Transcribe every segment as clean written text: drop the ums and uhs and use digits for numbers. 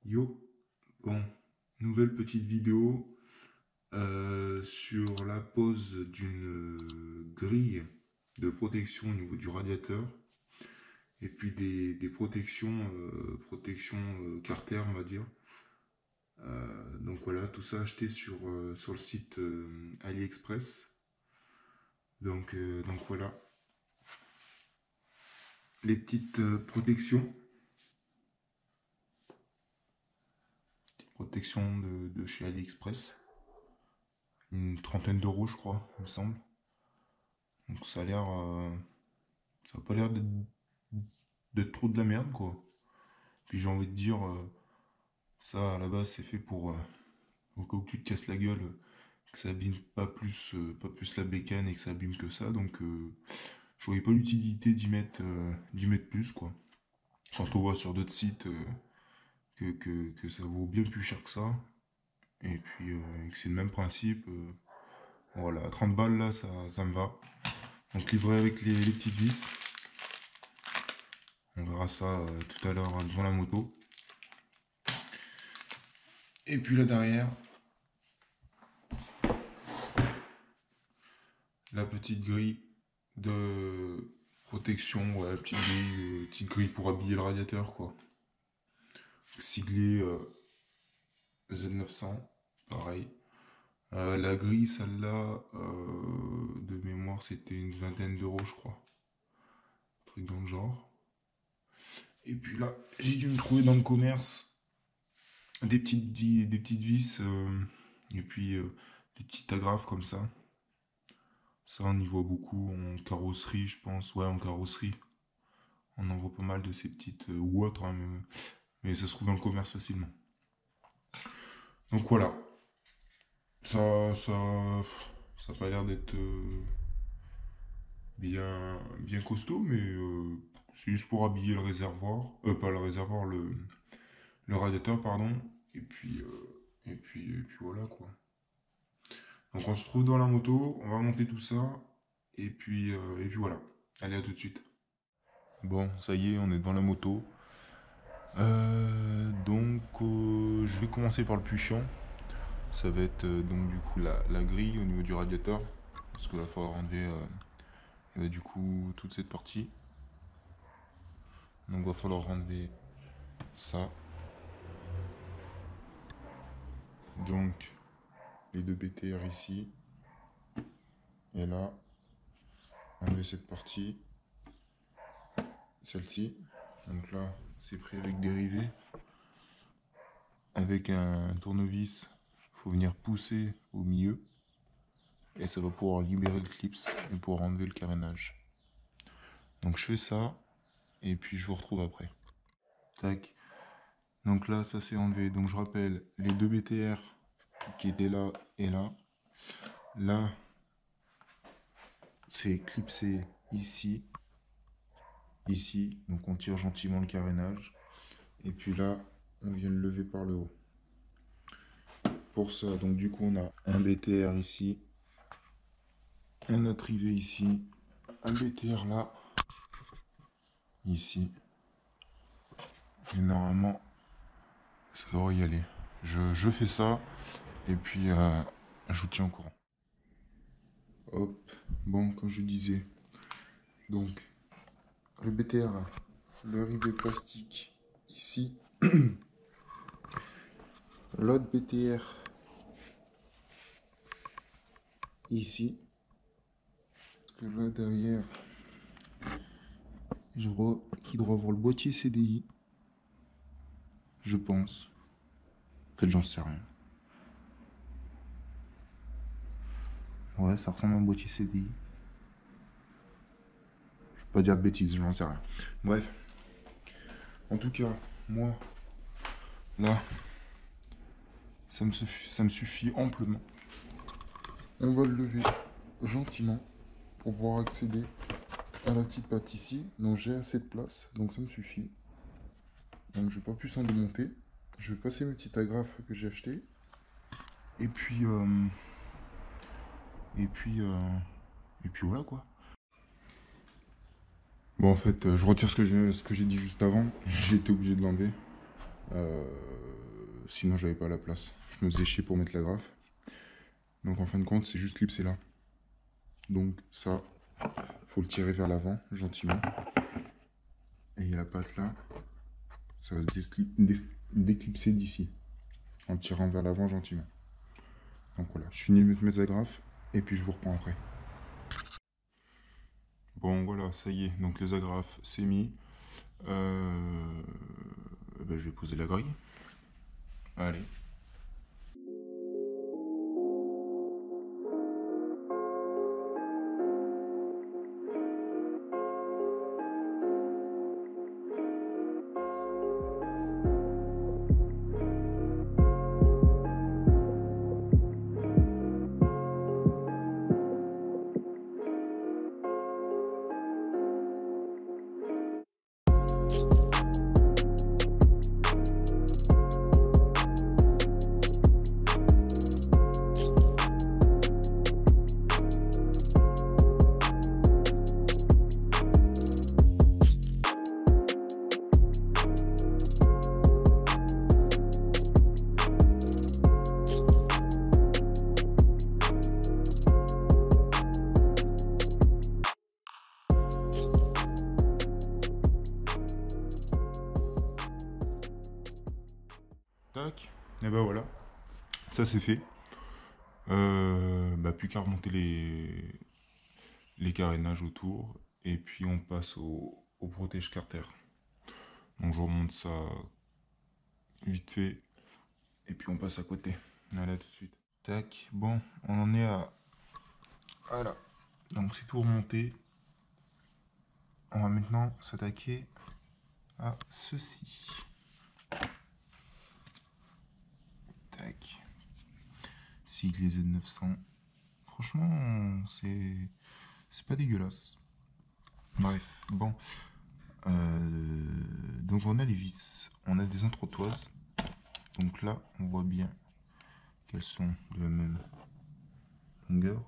Yo, bon, nouvelle petite vidéo sur la pose d'une grille de protection au niveau du radiateur et puis des protections Carter, on va dire. Donc voilà, tout ça acheté sur le site AliExpress. Donc voilà, les petites protections de chez AliExpress. Une trentaine d'euros, je crois, il me semble. Donc ça a l'air. Ça a pas l'air d'être trop de la merde, quoi. Puis j'ai envie de dire, ça à la base c'est fait pour, au cas où tu te casses la gueule, que ça abîme pas plus la bécane et que ça abîme que ça. Donc je voyais pas l'utilité d'y mettre plus, quoi. Quand on voit sur d'autres sites que ça vaut bien plus cher que ça, et puis que c'est le même principe, voilà, 30 balles là, ça me va. Donc livré avec les petites vis. On verra ça tout à l'heure devant la moto. Et puis là derrière, la petite grille de protection, ouais, petite grille pour habiller le radiateur, quoi. Siglée Z900, pareil. La grille, celle-là, de mémoire, c'était une vingtaine d'euros, je crois. Un truc dans le genre. Et puis là, j'ai dû me trouver dans le commerce des petites vis et puis des petites agrafes comme ça. Ça, on y voit beaucoup en carrosserie, je pense. Ouais, en carrosserie. On en voit pas mal de ces petites, ou autres, hein, mais ça se trouve dans le commerce facilement. Donc voilà. Ça, ça, ça a pas l'air d'être bien costaud, mais c'est juste pour habiller le réservoir. Pas le réservoir, le radiateur, pardon. Et puis voilà, quoi. Donc on se trouve dans la moto, on va monter tout ça, et puis voilà. Allez, à tout de suite. Bon, ça y est, on est devant la moto. Donc, je vais commencer par le plus chiant. Ça va être donc du coup la grille au niveau du radiateur. Parce que là, il faudra enlever du coup toute cette partie. Donc, il va falloir enlever ça. Donc, les deux BTR ici. Et là, enlever cette partie. Celle-ci. Donc là, c'est pris avec dérivé. Avec un tournevis, il faut venir pousser au milieu. Et ça va pouvoir libérer le clips et pouvoir enlever le carénage. Donc je fais ça, et puis je vous retrouve après. Tac. Donc là, ça c'est enlevé. Donc je rappelle, les deux BTR qui étaient là et là. Là, c'est clipsé ici. Ici. Donc on tire gentiment le carénage. Et puis là, on vient le lever par le haut. Pour ça, donc du coup, on a un BTR ici. Un autre rivet ici. Un BTR là. Ici. Et normalement, ça devrait y aller. Je fais ça. Et puis, je vous tiens au courant. Hop. Bon, comme je disais. Donc, le BTR là. Le rivet plastique ici. L'autre BTR ici. Parce que là derrière, je vois qu'il doit avoir le boîtier CDI. Je pense. En fait, j'en sais rien. Ouais, ça ressemble à un boîtier CDI. Je vais pas dire de bêtises, j'en sais rien. Bref. En tout cas, moi, là, ça me suffit amplement. On va le lever gentiment pour pouvoir accéder à la petite patte ici. Donc j'ai assez de place, donc ça me suffit. Donc je vais pas plus en démonter. Je vais passer mes petites agrafes que j'ai achetées. Et puis, et puis, euh, et puis voilà, quoi. Bon, en fait, je retire ce que j'ai dit juste avant. J'ai été obligé de l'enlever. Sinon, j'avais pas la place. Je me faisais chier pour mettre l'agrafe. Donc en fin de compte, c'est juste clipsé là. Donc ça, faut le tirer vers l'avant, gentiment. Et il y a la patte là. Ça va se déclipser d'ici. En tirant vers l'avant gentiment. Donc voilà, je finis de mettre mes agrafes. Et puis je vous reprends après. Bon voilà, ça y est. Donc les agrafes, c'est mis. Je vais poser la grille. Allez. Tac, et ben voilà, ça c'est fait. Plus qu'à remonter les carénages autour. Et puis on passe au protège carter. Donc je remonte ça vite fait. Et puis on passe à côté. Là tout de suite. Tac, bon, on en est à... Voilà. Donc c'est tout remonté. On va maintenant s'attaquer à ceci. Tac. Cycle les Z900. Franchement, c'est pas dégueulasse. Bref, bon. Donc on a les vis. On a des entretoises. Donc là, on voit bien qu'elles sont de la même longueur.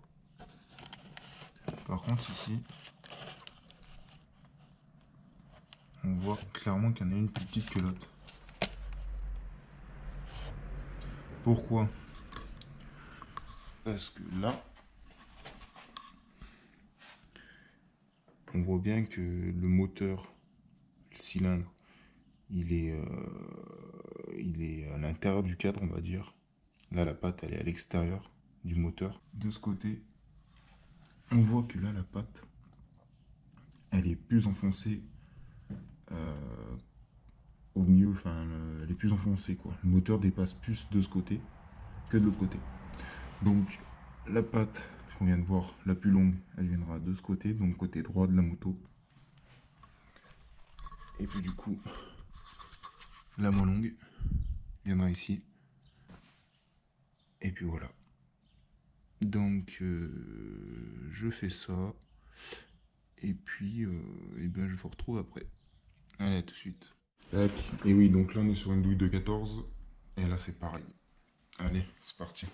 Par contre, ici, on voit clairement qu'il y en a une plus petite que l'autre. Pourquoi? Parce que là, on voit bien que le moteur, le cylindre, il est à l'intérieur du cadre, on va dire. Là, la patte, elle est à l'extérieur du moteur. De ce côté, on voit que là, la patte, elle est plus enfoncée au milieu, enfin, elle est plus enfoncée, quoi. Le moteur dépasse plus de ce côté que de l'autre côté. Donc, la patte qu'on vient de voir, la plus longue, elle viendra de ce côté, donc côté droit de la moto. Et puis du coup, la moins longue viendra ici. Et puis voilà. Donc, je fais ça. Et puis, je vous retrouve après. Allez, à tout de suite. Tac. Et oui, donc là, on est sur une douille de 14. Et là, c'est pareil. Allez, c'est parti.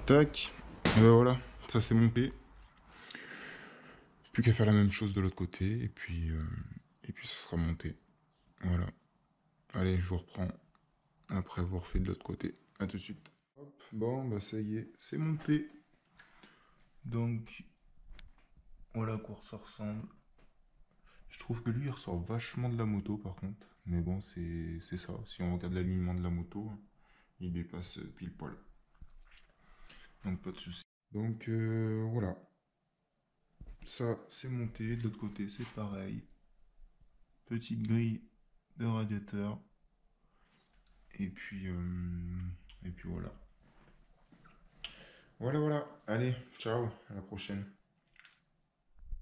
Tac. Et ben voilà, ça c'est monté. Plus qu'à faire la même chose de l'autre côté, et puis ça sera monté. Voilà. Allez, je vous reprends après avoir fait de l'autre côté. À tout de suite. Hop, bon, bah ça y est, c'est monté. Donc, voilà à quoi ça ressemble. Je trouve que lui, il ressort vachement de la moto, par contre. Mais bon, c'est ça. Si on regarde l'alignement de la moto, il dépasse pile poil. Donc, pas de souci. Donc, voilà. Ça, c'est monté. De l'autre côté, c'est pareil. Petite grille de radiateur. Et puis voilà. Voilà, voilà. Allez, ciao. À la prochaine.